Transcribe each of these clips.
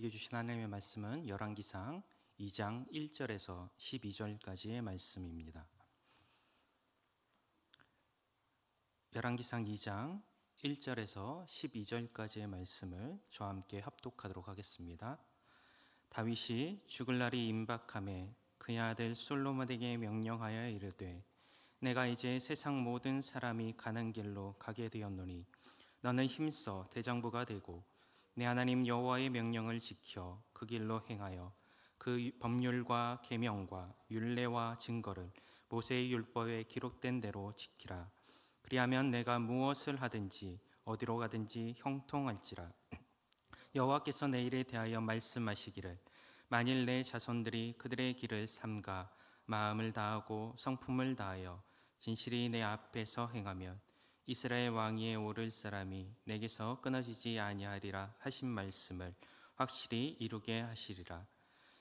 읽어주신 하나님의 말씀은 열왕기상 2장 1절에서 12절까지의 말씀입니다. 열왕기상 2장 1절에서 12절까지의 말씀을 저와 함께 합독하도록 하겠습니다. 다윗이 죽을 날이 임박하매 그의 아들 솔로몬에게 명령하여 이르되 내가 이제 세상 모든 사람이 가는 길로 가게 되었노니 너는 힘써 대장부가 되고 내 하나님 여호와의 명령을 지켜 그 길로 행하여 그 법률과 계명과 율례와 증거를 모세의 율법에 기록된 대로 지키라. 그리하면 내가 무엇을 하든지 어디로 가든지 형통할지라. 여호와께서 내 일에 대하여 말씀하시기를 만일 내 자손들이 그들의 길을 삼가 마음을 다하고 성품을 다하여 진실이 내 앞에서 행하면 이스라엘 왕위에 오를 사람이 내게서 끊어지지 아니하리라 하신 말씀을 확실히 이루게 하시리라.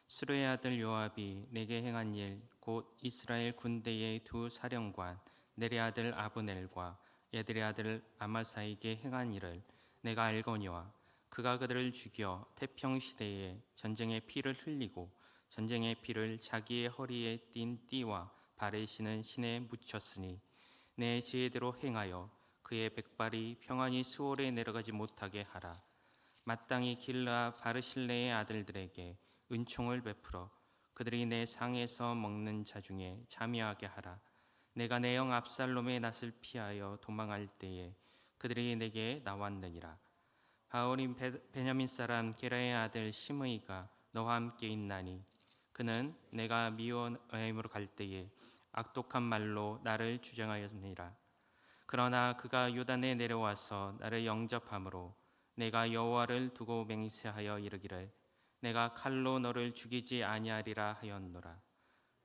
수르의 아들 요압이 내게 행한 일 곧 이스라엘 군대의 두 사령관 넬의 아들 아브넬과 예들의 아들 아마사에게 행한 일을 내가 알거니와 그가 그들을 죽여 태평 시대에 전쟁의 피를 흘리고 전쟁의 피를 자기의 허리에 띤 띠와 발에 신은 신에 묻혔으니 내 지혜대로 행하여 그의 백발이 평안히 수월에 내려가지 못하게 하라. 마땅히 길라 바르실레의 아들들에게 은총을 베풀어 그들이 내 상에서 먹는 자 중에 자미하게 하라. 내가 내 형 압살롬의 낯을 피하여 도망할 때에 그들이 내게 나왔느니라. 바울인 베냐민 사람 게라의 아들 시므이가 너와 함께 있나니 그는 내가 미온여임으로 갈 때에 악독한 말로 나를 주장하였느니라. 그러나 그가 요단에 내려와서 나를 영접함으로 내가 여호와를 두고 맹세하여 이르기를 내가 칼로 너를 죽이지 아니하리라 하였노라.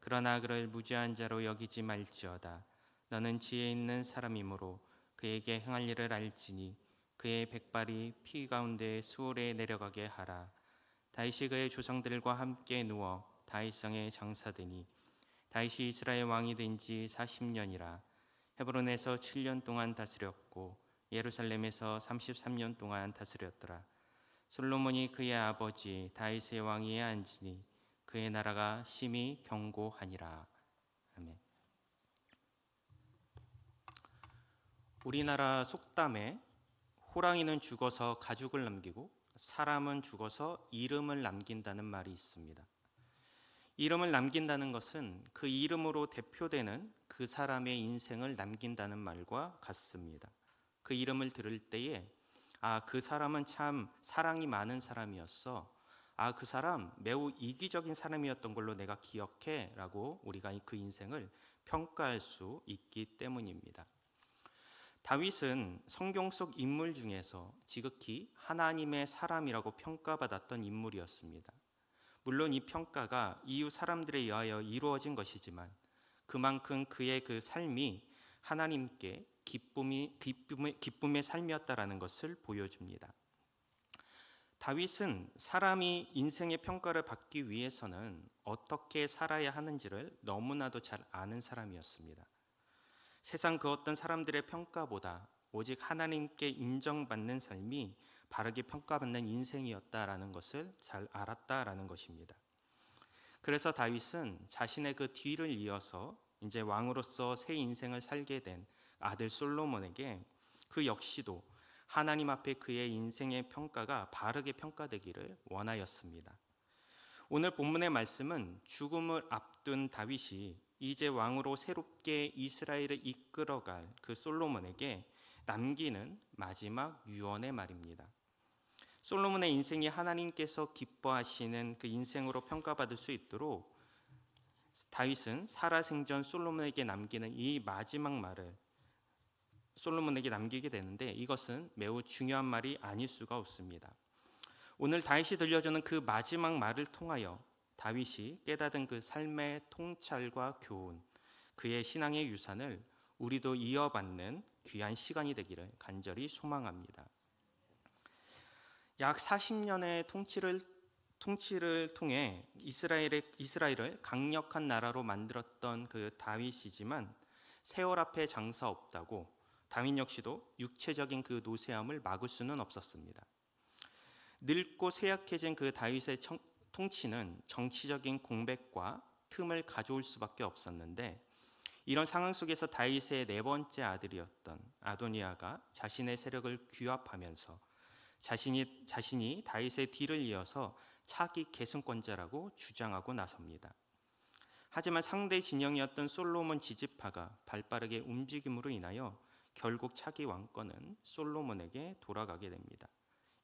그러나 그를 무죄한 자로 여기지 말지어다. 너는 지혜 있는 사람이므로 그에게 행할 일을 알지니 그의 백발이 피 가운데 수월에 내려가게 하라. 다윗이 그의 조상들과 함께 누워 다윗성에 장사되니 다윗이 이스라엘 왕이 된 지 40년이라. 헤브론에서 7년 동안 다스렸고 예루살렘에서 33년 동안 다스렸더라. 솔로몬이 그의 아버지 다윗의 왕위에 앉으니 그의 나라가 심히 견고하니라. 아멘. 우리나라 속담에 호랑이는 죽어서 가죽을 남기고 사람은 죽어서 이름을 남긴다는 말이 있습니다. 이름을 남긴다는 것은 그 이름으로 대표되는 그 사람의 인생을 남긴다는 말과 같습니다. 그 이름을 들을 때에 그 사람은 참 사랑이 많은 사람이었어. 그 사람 매우 이기적인 사람이었던 걸로 내가 기억해 라고 우리가 그 인생을 평가할 수 있기 때문입니다. 다윗은 성경 속 인물 중에서 지극히 하나님의 사람이라고 평가받았던 인물이었습니다. 물론 이 평가가 이후 사람들에 의하여 이루어진 것이지만 그만큼 그의 그 삶이 하나님께 기쁨의 삶이었다라는 것을 보여줍니다. 다윗은 사람이 인생의 평가를 받기 위해서는 어떻게 살아야 하는지를 너무나도 잘 아는 사람이었습니다. 세상 그 어떤 사람들의 평가보다 오직 하나님께 인정받는 삶이 바르게 평가받는 인생이었다라는 것을 잘 알았다라는 것입니다. 그래서 다윗은 자신의 그 뒤를 이어서 이제 왕으로서 새 인생을 살게 된 아들 솔로몬에게 그 역시도 하나님 앞에 그의 인생의 평가가 바르게 평가되기를 원하였습니다. 오늘 본문의 말씀은 죽음을 앞둔 다윗이 이제 왕으로 새롭게 이스라엘을 이끌어갈 그 솔로몬에게 남기는 마지막 유언의 말입니다. 솔로몬의 인생이 하나님께서 기뻐하시는 그 인생으로 평가받을 수 있도록 다윗은 살아생전 솔로몬에게 남기는 이 마지막 말을 솔로몬에게 남기게 되는데 이것은 매우 중요한 말이 아닐 수가 없습니다. 오늘 다윗이 들려주는 그 마지막 말을 통하여 다윗이 깨닫은 그 삶의 통찰과 교훈, 그의 신앙의 유산을 우리도 이어받는 귀한 시간이 되기를 간절히 소망합니다. 약 40년의 통치를 통해 이스라엘을 강력한 나라로 만들었던 그 다윗이지만 세월 앞에 장사 없다고 다윗 역시도 육체적인 그 노쇠함을 막을 수는 없었습니다. 늙고 쇠약해진 그 다윗의 통치는 정치적인 공백과 틈을 가져올 수밖에 없었는데, 이런 상황 속에서 다윗의 네 번째 아들이었던 아도니아가 자신의 세력을 규합하면서 자신이 다윗의 뒤를 이어서 차기 계승권자라고 주장하고 나섭니다. 하지만 상대 진영이었던 솔로몬 지지파가 발빠르게 움직임으로 인하여 결국 차기 왕권은 솔로몬에게 돌아가게 됩니다.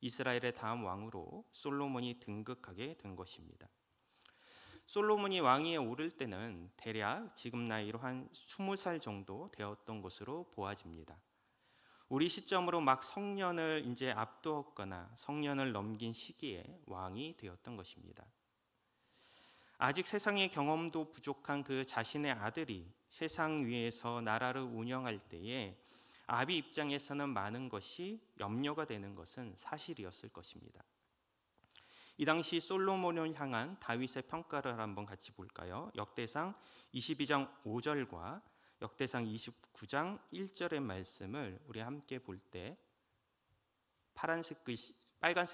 이스라엘의 다음 왕으로 솔로몬이 등극하게 된 것입니다. 솔로몬이 왕위에 오를 때는 대략 지금 나이로 한 20살 정도 되었던 것으로 보아집니다. 우리 시점으로 막 성년을 이제 앞두었거나 성년을 넘긴 시기에 왕이 되었던 것입니다. 아직 세상의 경험도 부족한 그 자신의 아들이 세상 위에서 나라를 운영할 때에 아비 입장에서는 많은 것이 염려가 되는 것은 사실이었을 것입니다. 이 당시 솔로몬을 향한 다윗의 평가를 한번 같이 볼까요? 역대상 22장 5절과 역대상 29장 1절의 말씀을 우리 함께 볼 때 빨간색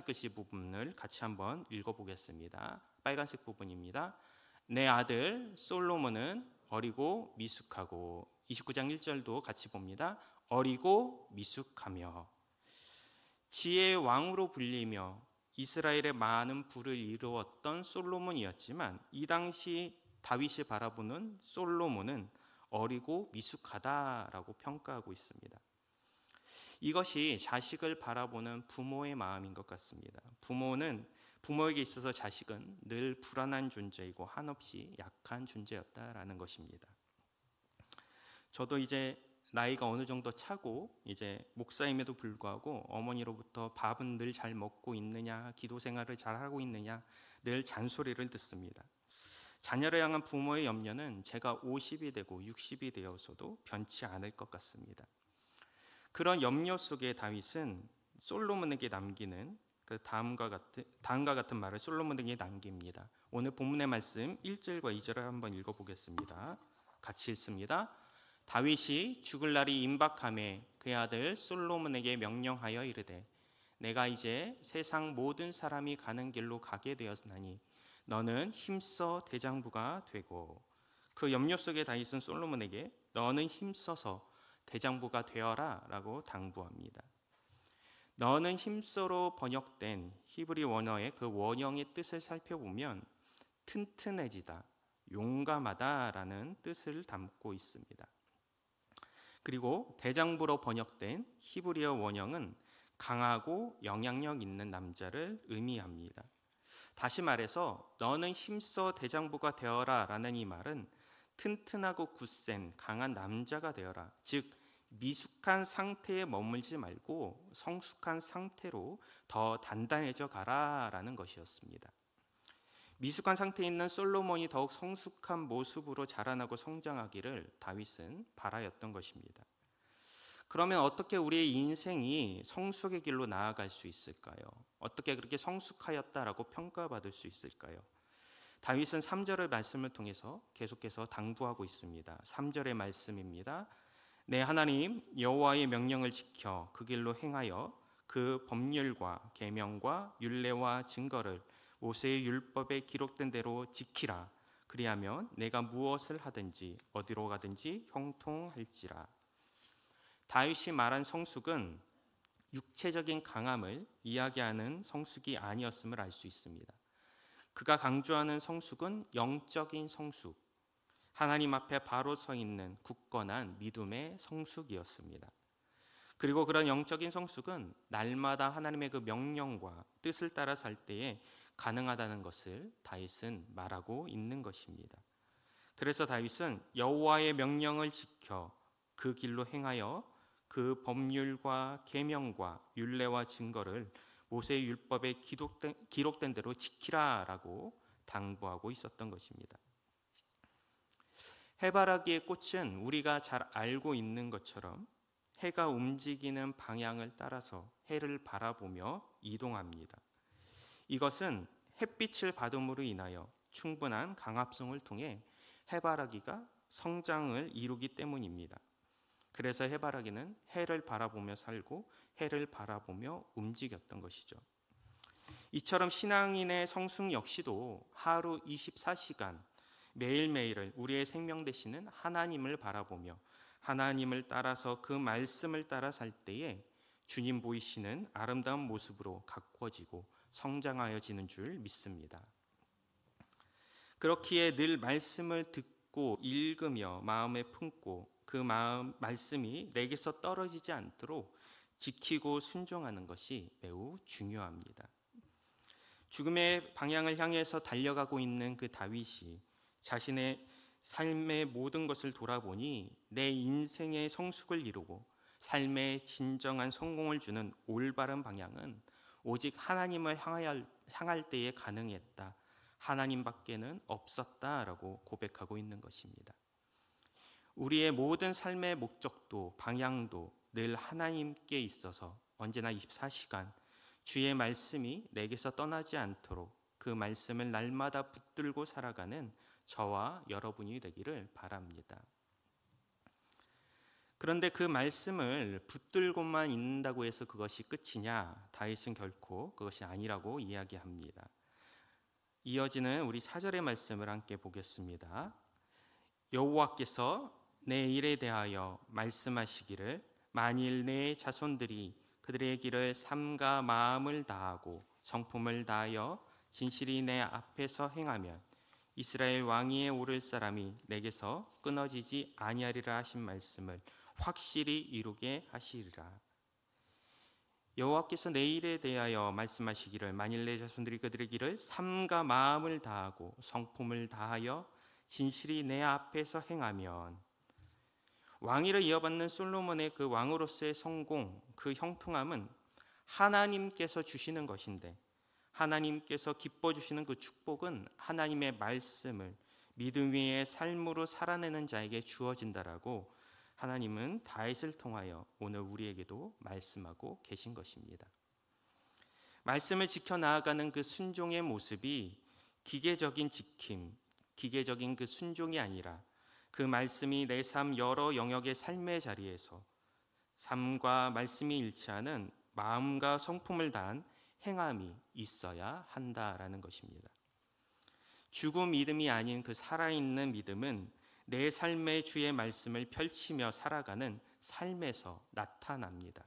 글씨 부분을 같이 한번 읽어보겠습니다. 빨간색 부분입니다. 내 아들 솔로몬은 어리고 미숙하고, 29장 1절도 같이 봅니다. 어리고 미숙하며 지혜의 왕으로 불리며 이스라엘의 많은 부를 이루었던 솔로몬이었지만, 이 당시 다윗이 바라보는 솔로몬은 어리고 미숙하다라고 평가하고 있습니다. 이것이 자식을 바라보는 부모의 마음인 것 같습니다. 부모에게 있어서 자식은 늘 불안한 존재이고 한없이 약한 존재였다라는 것입니다. 저도 이제 나이가 어느 정도 차고 이제 목사임에도 불구하고 어머니로부터 밥은 늘 잘 먹고 있느냐, 기도 생활을 잘 하고 있느냐 늘 잔소리를 듣습니다. 자녀를 향한 부모의 염려는 제가 50이 되고 60이 되어서도 변치 않을 것 같습니다. 그런 염려 속에 다윗은 솔로몬에게 남기는 그 다음과 같은 말을 솔로몬에게 남깁니다. 오늘 본문의 말씀 1절과 2절을 한번 읽어보겠습니다. 같이 읽습니다. 다윗이 죽을 날이 임박하매 그의 아들 솔로몬에게 명령하여 이르되, 내가 이제 세상 모든 사람이 가는 길로 가게 되었나니 너는 힘써 대장부가 되고, 그 염려 속에 다윗은 솔로몬에게 너는 힘써서 대장부가 되어라 라고 당부합니다. 너는 힘써로 번역된 히브리 원어의 그 원형의 뜻을 살펴보면 튼튼해지다, 용감하다 라는 뜻을 담고 있습니다. 그리고 대장부로 번역된 히브리어 원형은 강하고 영향력 있는 남자를 의미합니다. 다시 말해서 너는 힘써 대장부가 되어라 라는 이 말은 튼튼하고 굳센 강한 남자가 되어라, 즉 미숙한 상태에 머물지 말고 성숙한 상태로 더 단단해져 가라 라는 것이었습니다. 미숙한 상태에 있는 솔로몬이 더욱 성숙한 모습으로 자라나고 성장하기를 다윗은 바라였던 것입니다. 그러면 어떻게 우리의 인생이 성숙의 길로 나아갈 수 있을까요? 어떻게 그렇게 성숙하였다라고 평가받을 수 있을까요? 다윗은 3절의 말씀을 통해서 계속해서 당부하고 있습니다. 3절의 말씀입니다. 내 하나님 여호와의 명령을 지켜 그 길로 행하여 그 법률과 계명과 율례와 증거를 모세의 율법에 기록된 대로 지키라. 그리하면 내가 무엇을 하든지 어디로 가든지 형통할지라. 다윗이 말한 성숙은 육체적인 강함을 이야기하는 성숙이 아니었음을 알 수 있습니다. 그가 강조하는 성숙은 영적인 성숙, 하나님 앞에 바로 서 있는 굳건한 믿음의 성숙이었습니다. 그리고 그런 영적인 성숙은 날마다 하나님의 그 명령과 뜻을 따라 살 때에 가능하다는 것을 다윗은 말하고 있는 것입니다. 그래서 다윗은 여호와의 명령을 지켜 그 길로 행하여 그 법률과 계명과 율례와 증거를 모세의 율법에 기록된 대로 지키라라고 당부하고 있었던 것입니다. 해바라기의 꽃은 우리가 잘 알고 있는 것처럼 해가 움직이는 방향을 따라서 해를 바라보며 이동합니다. 이것은 햇빛을 받음으로 인하여 충분한 강압성을 통해 해바라기가 성장을 이루기 때문입니다. 그래서 해바라기는 해를 바라보며 살고 해를 바라보며 움직였던 것이죠. 이처럼 신앙인의 성숙 역시도 하루 24시간 매일매일을 우리의 생명 되시는 하나님을 바라보며 하나님을 따라서 그 말씀을 따라 살 때에 주님 보이시는 아름다운 모습으로 가꾸어지고 성장하여지는 줄 믿습니다. 그렇기에 늘 말씀을 듣고 읽으며 마음에 품고 그 말씀이 내게서 떨어지지 않도록 지키고 순종하는 것이 매우 중요합니다. 죽음의 방향을 향해서 달려가고 있는 그 다윗이 자신의 삶의 모든 것을 돌아보니 내 인생의 성숙을 이루고 삶의 진정한 성공을 주는 올바른 방향은 오직 하나님을 향할 때에 가능했다. 하나님밖에는 없었다라고 고백하고 있는 것입니다. 우리의 모든 삶의 목적도 방향도 늘 하나님께 있어서 언제나 24시간 주의 말씀이 내게서 떠나지 않도록 그 말씀을 날마다 붙들고 살아가는 저와 여러분이 되기를 바랍니다. 그런데 그 말씀을 붙들고만 있는다고 해서 그것이 끝이냐? 다윗은 결코 그것이 아니라고 이야기합니다. 이어지는 우리 4절의 말씀을 함께 보겠습니다. 여호와께서 내 일에 대하여 말씀하시기를 만일 내 자손들이 그들의 길을 삼가 마음을 다하고 성품을 다하여 진실이 내 앞에서 행하면 이스라엘 왕위에 오를 사람이 내게서 끊어지지 아니하리라 하신 말씀을 확실히 이루게 하시리라. 여호와께서 내 일에 대하여 말씀하시기를 만일 내 자손들이 그들의 길을 삼가 마음을 다하고 성품을 다하여 진실이 내 앞에서 행하면 왕위를 이어받는 솔로몬의 그 왕으로서의 성공, 그 형통함은 하나님께서 주시는 것인데 하나님께서 기뻐 주시는 그 축복은 하나님의 말씀을 믿음 위의 삶으로 살아내는 자에게 주어진다라고 하나님은 다윗을 통하여 오늘 우리에게도 말씀하고 계신 것입니다. 말씀을 지켜 나아가는 그 순종의 모습이 기계적인 지킴, 기계적인 그 순종이 아니라 그 말씀이 내 삶 여러 영역의 삶의 자리에서 삶과 말씀이 일치하는 마음과 성품을 다한 행함이 있어야 한다라는 것입니다. 죽음 믿음이 아닌 그 살아있는 믿음은 내 삶의 주의 말씀을 펼치며 살아가는 삶에서 나타납니다.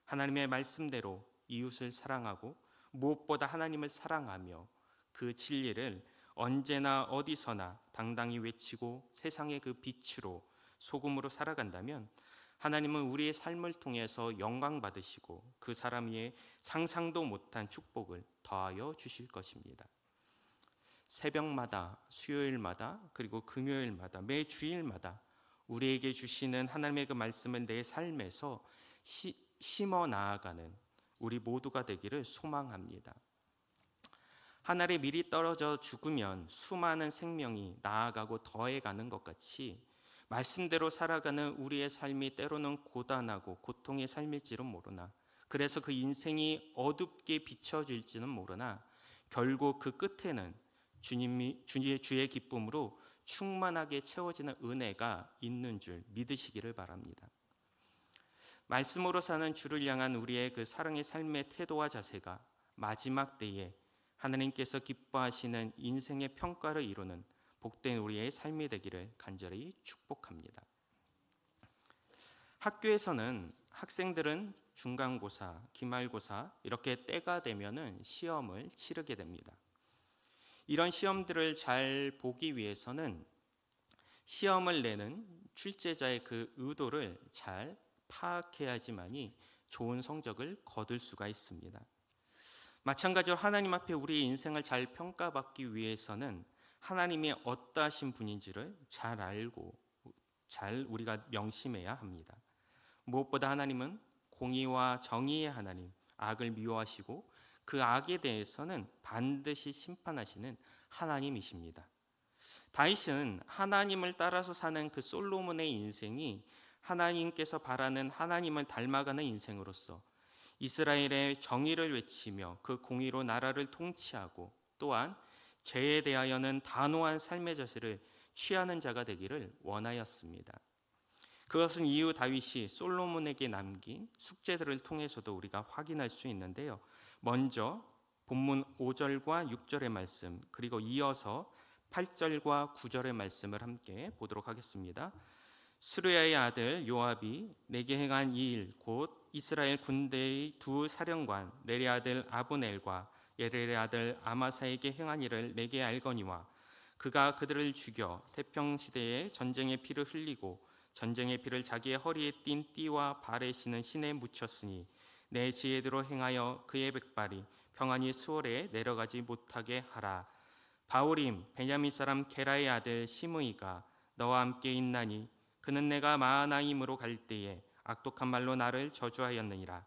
하나님의 말씀대로 이웃을 사랑하고 무엇보다 하나님을 사랑하며 그 진리를 언제나 어디서나 당당히 외치고 세상의 그 빛으로 소금으로 살아간다면 하나님은 우리의 삶을 통해서 영광 받으시고 그 사람 위에 상상도 못한 축복을 더하여 주실 것입니다. 새벽마다, 수요일마다, 그리고 금요일마다, 매 주일마다 우리에게 주시는 하나님의 그 말씀은 내 삶에서 심어 나아가는 우리 모두가 되기를 소망합니다. 하늘에 밀이 떨어져 죽으면 수많은 생명이 나아가고 더해가는 것 같이 말씀대로 살아가는 우리의 삶이 때로는 고단하고 고통의 삶일지는 모르나 그래서 그 인생이 어둡게 비춰질지는 모르나 결국 그 끝에는 주의 기쁨으로 충만하게 채워지는 은혜가 있는 줄 믿으시기를 바랍니다. 말씀으로 사는 주를 향한 우리의 그 사랑의 삶의 태도와 자세가 마지막 때에 하나님께서 기뻐하시는 인생의 평가를 이루는 복된 우리의 삶이 되기를 간절히 축복합니다. 학교에서는 학생들은 중간고사, 기말고사 이렇게 때가 되면은 시험을 치르게 됩니다. 이런 시험들을 잘 보기 위해서는 시험을 내는 출제자의 그 의도를 잘 파악해야지만이 좋은 성적을 거둘 수가 있습니다. 마찬가지로 하나님 앞에 우리의 인생을 잘 평가받기 위해서는 하나님이 어떠하신 분인지를 잘 알고 잘 우리가 명심해야 합니다. 무엇보다 하나님은 공의와 정의의 하나님, 악을 미워하시고 그 악에 대해서는 반드시 심판하시는 하나님이십니다. 다윗은 하나님을 따라서 사는 그 솔로몬의 인생이 하나님께서 바라는 하나님을 닮아가는 인생으로서 이스라엘의 정의를 외치며 그 공의로 나라를 통치하고 또한 죄에 대하여는 단호한 삶의 자세를 취하는 자가 되기를 원하였습니다. 그것은 이후 다윗이 솔로몬에게 남긴 숙제들을 통해서도 우리가 확인할 수 있는데요. 먼저 본문 5절과 6절의 말씀, 그리고 이어서 8절과 9절의 말씀을 함께 보도록 하겠습니다. 스루야의 아들 요압이 내게 행한 이 일, 곧 이스라엘 군대의 두 사령관 내리 아들 아브넬과 예렐의 아들 아마사에게 행한 일을 내게 알거니와 그가 그들을 죽여 태평시대에 전쟁의 피를 흘리고 전쟁의 피를 자기의 허리에 띤 띠와 발에 신은 신에 묻혔으니 내 지혜대로 행하여 그의 백발이 평안히 수월에 내려가지 못하게 하라. 바울임 베냐민 사람 게라의 아들 시므이가 너와 함께 있나니 그는 내가 마하나임으로 갈 때에 악독한 말로 나를 저주하였느니라.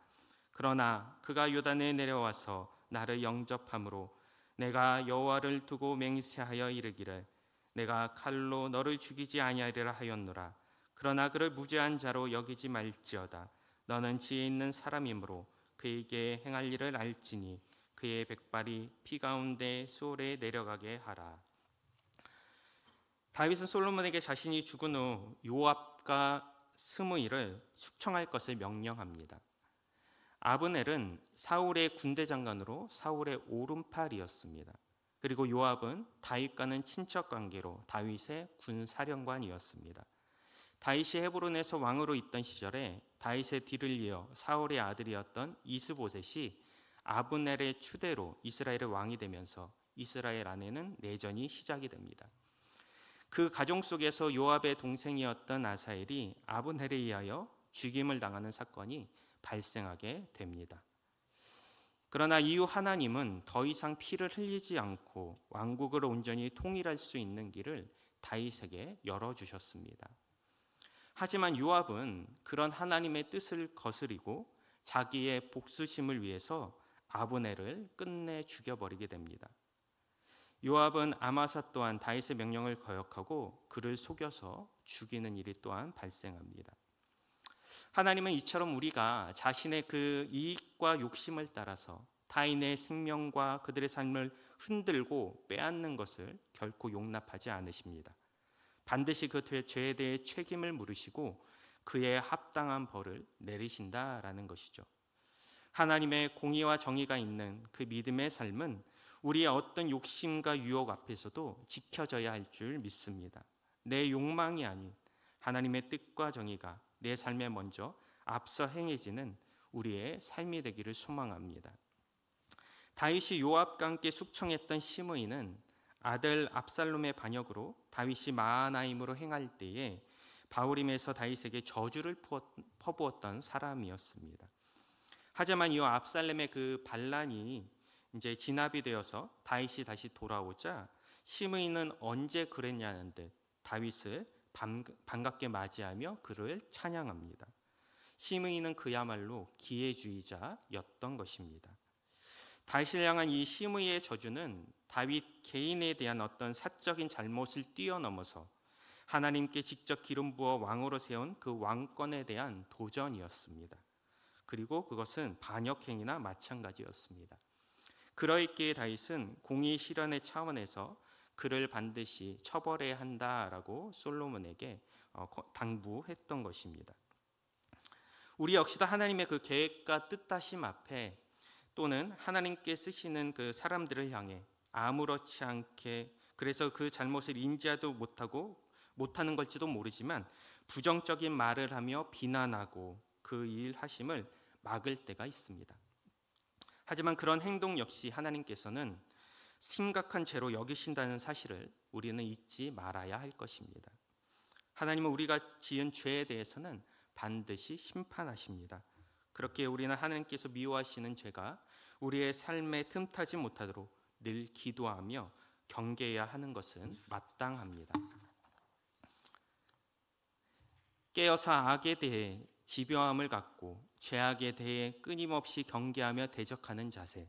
그러나 그가 요단에 내려와서 나를 영접함으로 내가 여호와를 두고 맹세하여 이르기를 내가 칼로 너를 죽이지 아니하리라 하였노라. 그러나 그를 무죄한 자로 여기지 말지어다. 너는 지혜 있는 사람이므로 그에게 행할 일을 알지니 그의 백발이 피 가운데 수월에 내려가게 하라. 다윗은 솔로몬에게 자신이 죽은 후 요압과 스므이를 숙청할 것을 명령합니다. 아브넬은 사울의 군대 장관으로 사울의 오른팔이었습니다. 그리고 요압은 다윗과는 친척 관계로 다윗의 군 사령관이었습니다. 다윗이 헤브론에서 왕으로 있던 시절에 다윗의 뒤를 이어 사울의 아들이었던 이스보셋이 아브넬의 추대로 이스라엘의 왕이 되면서 이스라엘 안에는 내전이 시작이 됩니다. 그 가정 속에서 요압의 동생이었던 아사엘이 아브넬에 의하여 죽임을 당하는 사건이 발생하게 됩니다. 그러나 이후 하나님은 더 이상 피를 흘리지 않고 왕국을 온전히 통일할 수 있는 길을 다윗에게 열어주셨습니다. 하지만 요압은 그런 하나님의 뜻을 거스리고 자기의 복수심을 위해서 아브넬을 끝내 죽여버리게 됩니다. 요압은 아마사 또한 다윗의 명령을 거역하고 그를 속여서 죽이는 일이 또한 발생합니다. 하나님은 이처럼 우리가 자신의 그 이익과 욕심을 따라서 타인의 생명과 그들의 삶을 흔들고 빼앗는 것을 결코 용납하지 않으십니다. 반드시 그 죄에 대해 책임을 물으시고 그에 합당한 벌을 내리신다라는 것이죠. 하나님의 공의와 정의가 있는 그 믿음의 삶은 우리의 어떤 욕심과 유혹 앞에서도 지켜져야 할 줄 믿습니다. 내 욕망이 아닌 하나님의 뜻과 정의가 내 삶에 먼저 앞서 행해지는 우리의 삶이 되기를 소망합니다. 다윗이 요압과 함께 숙청했던 시므이는 아들 압살롬의 반역으로 다윗이 마하나임으로 행할 때에 바후림에서 다윗에게 저주를 퍼부었던 사람이었습니다. 하지만 이 압살롬의 그 반란이 이제 진압이 되어서 다윗이 다시 돌아오자 시므이는 언제 그랬냐는 듯 다윗을 반갑게 맞이하며 그를 찬양합니다. 시므이는 그야말로 기회주의자였던 것입니다. 다윗을 향한 이 시므이의 저주는 다윗 개인에 대한 어떤 사적인 잘못을 뛰어넘어서 하나님께 직접 기름 부어 왕으로 세운 그 왕권에 대한 도전이었습니다. 그리고 그것은 반역행위나 마찬가지였습니다. 그러있기에 다윗은 공의 실현의 차원에서 그를 반드시 처벌해야 한다라고 솔로몬에게 당부했던 것입니다. 우리 역시도 하나님의 그 계획과 뜻하심 앞에 또는 하나님께 쓰시는 그 사람들을 향해 아무렇지 않게 그래서 그 잘못을 인지하도 못하는 걸지도 모르지만 부정적인 말을 하며 비난하고 그 일 하심을 막을 때가 있습니다. 하지만 그런 행동 역시 하나님께서는 심각한 죄로 여기신다는 사실을 우리는 잊지 말아야 할 것입니다. 하나님은 우리가 지은 죄에 대해서는 반드시 심판하십니다. 그렇게 우리는 하나님께서 미워하시는 죄가 우리의 삶에 틈타지 못하도록 늘 기도하며 경계해야 하는 것은 마땅합니다. 깨어서 악에 대해 집요함을 갖고 죄악에 대해 끊임없이 경계하며 대적하는 자세,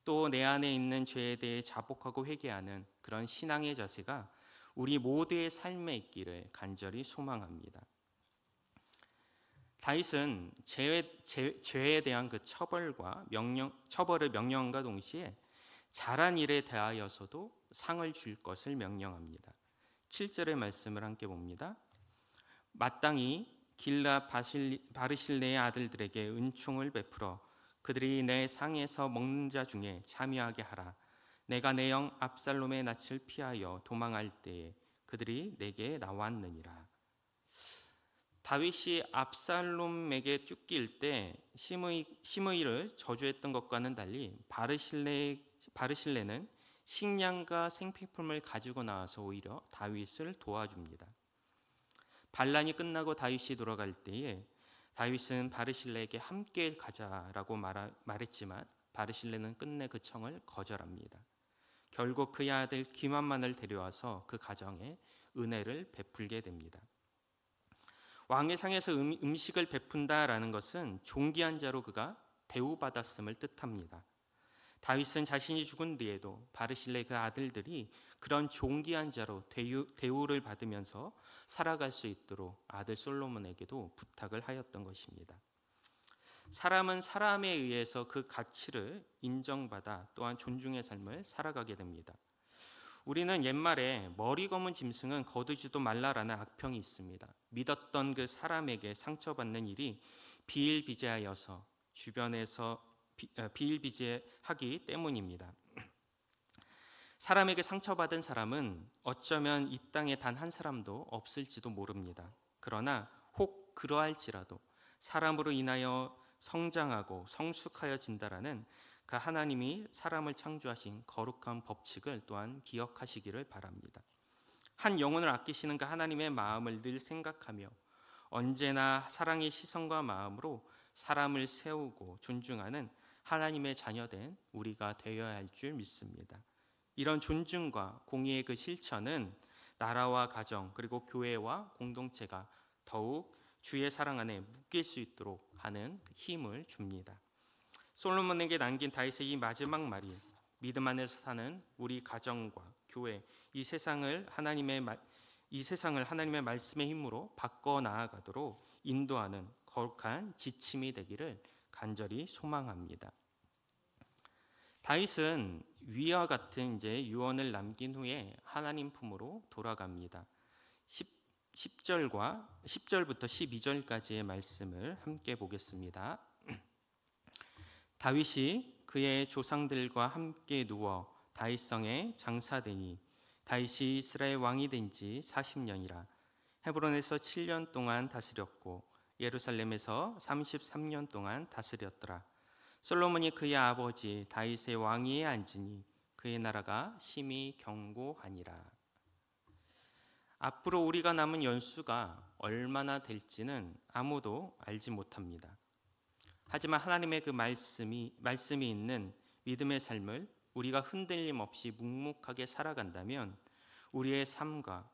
또 내 안에 있는 죄에 대해 자복하고 회개하는 그런 신앙의 자세가 우리 모두의 삶에 있기를 간절히 소망합니다. 다윗은 죄에 대한 그 처벌을 명령함과 동시에 잘한 일에 대하여서도 상을 줄 것을 명령합니다. 7절의 말씀을 함께 봅니다. 마땅히 길라 바르실레의 아들들에게 은총을 베풀어 그들이 내 상에서 먹는 자 중에 참여하게 하라. 내가 내 영 압살롬의 낯을 피하여 도망할 때에 그들이 내게 나왔느니라. 다윗이 압살롬에게 쫓길 때 시므이를 저주했던 것과는 달리 바르실레는 식량과 생필품을 가지고 나와서 오히려 다윗을 도와줍니다. 반란이 끝나고 다윗이 돌아갈 때에 다윗은 바르실레에게 함께 가자라고 말했지만 바르실레는 끝내 그 청을 거절합니다. 결국 그의 아들 기만만을 데려와서 그 가정에 은혜를 베풀게 됩니다. 왕의 상에서 음식을 베푼다라는 것은 존귀한 자로 그가 대우받았음을 뜻합니다. 다윗은 자신이 죽은 뒤에도 바르실레 그 아들들이 그런 존귀한 자로 대우를 받으면서 살아갈 수 있도록 아들 솔로몬에게도 부탁을 하였던 것입니다. 사람은 사람에 의해서 그 가치를 인정받아 또한 존중의 삶을 살아가게 됩니다. 우리는 옛말에 머리 검은 짐승은 거두지도 말라라는 악평이 있습니다. 믿었던 그 사람에게 상처받는 일이 비일비재하여서 주변에서 비일비재하기 때문입니다. 사람에게 상처받은 사람은 어쩌면 이 땅에 단 한 사람도 없을지도 모릅니다. 그러나 혹 그러할지라도 사람으로 인하여 성장하고 성숙하여진다라는 그 하나님이 사람을 창조하신 거룩한 법칙을 또한 기억하시기를 바랍니다. 한 영혼을 아끼시는 그 하나님의 마음을 늘 생각하며 언제나 사랑의 시선과 마음으로 사람을 세우고 존중하는 하나님의 자녀된 우리가 되어야 할 줄 믿습니다. 이런 존중과 공의의 그 실천은 나라와 가정 그리고 교회와 공동체가 더욱 주의 사랑 안에 묶일 수 있도록 하는 힘을 줍니다. 솔로몬에게 남긴 다윗의 이 마지막 말이 믿음 안에서 사는 우리 가정과 교회, 이 세상을 하나님의 말씀의 힘으로 바꿔 나아가도록 인도하는 거룩한 지침이 되기를 간절히 소망합니다. 다윗은 위와 같은 이제 유언을 남긴 후에 하나님 품으로 돌아갑니다. 10절부터 12절까지의 말씀을 함께 보겠습니다. 다윗이 그의 조상들과 함께 누워 다윗성에 장사되니 다윗이 이스라엘 왕이 된 지 40년이라. 헤브론에서 7년 동안 다스렸고 예루살렘에서 33년 동안 다스렸더라. 솔로몬이 그의 아버지 다윗의 왕위에 앉으니 그의 나라가 심히 견고하니라. 앞으로 우리가 남은 연수가 얼마나 될지는 아무도 알지 못합니다. 하지만 하나님의 그 말씀이 있는 믿음의 삶을 우리가 흔들림 없이 묵묵하게 살아간다면 우리의 삶과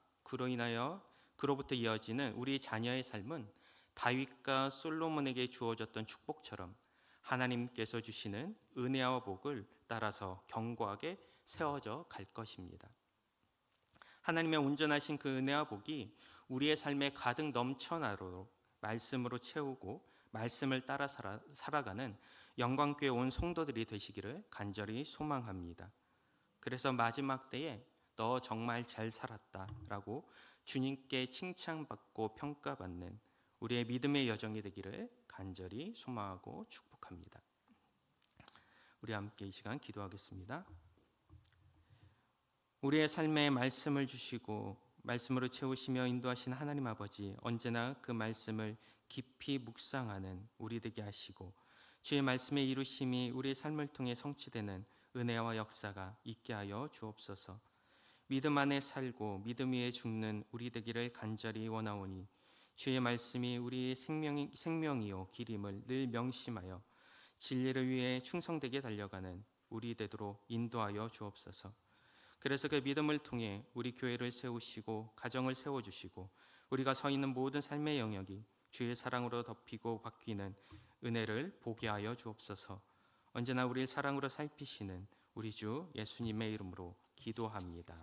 그로부터 이어지는 우리 자녀의 삶은 다윗과 솔로몬에게 주어졌던 축복처럼 하나님께서 주시는 은혜와 복을 따라서 견고하게 세워져 갈 것입니다. 하나님의 온전하신 그 은혜와 복이 우리의 삶에 가득 넘쳐나도록 말씀으로 채우고 말씀을 따라 살아가는 영광교회 온 성도들이 되시기를 간절히 소망합니다. 그래서 마지막 때에 너 정말 잘 살았다 라고 주님께 칭찬받고 평가받는 우리의 믿음의 여정이 되기를 간절히 소망하고 축복합니다. 우리 함께 이 시간 기도하겠습니다. 우리의 삶에 말씀을 주시고 말씀으로 채우시며 인도하신 하나님 아버지, 언제나 그 말씀을 깊이 묵상하는 우리 되게 하시고 주의 말씀의 이루심이 우리의 삶을 통해 성취되는 은혜와 역사가 있게 하여 주옵소서. 믿음 안에 살고 믿음 위에 죽는 우리 되기를 간절히 원하오니 주의 말씀이 우리의 생명이요 길임을 늘 명심하여 진리를 위해 충성되게 달려가는 우리 되도록 인도하여 주옵소서. 그래서 그 믿음을 통해 우리 교회를 세우시고 가정을 세워주시고 우리가 서 있는 모든 삶의 영역이 주의 사랑으로 덮이고 바뀌는 은혜를 보게 하여 주옵소서. 언제나 우리의 사랑으로 살피시는 우리 주 예수님의 이름으로 기도합니다.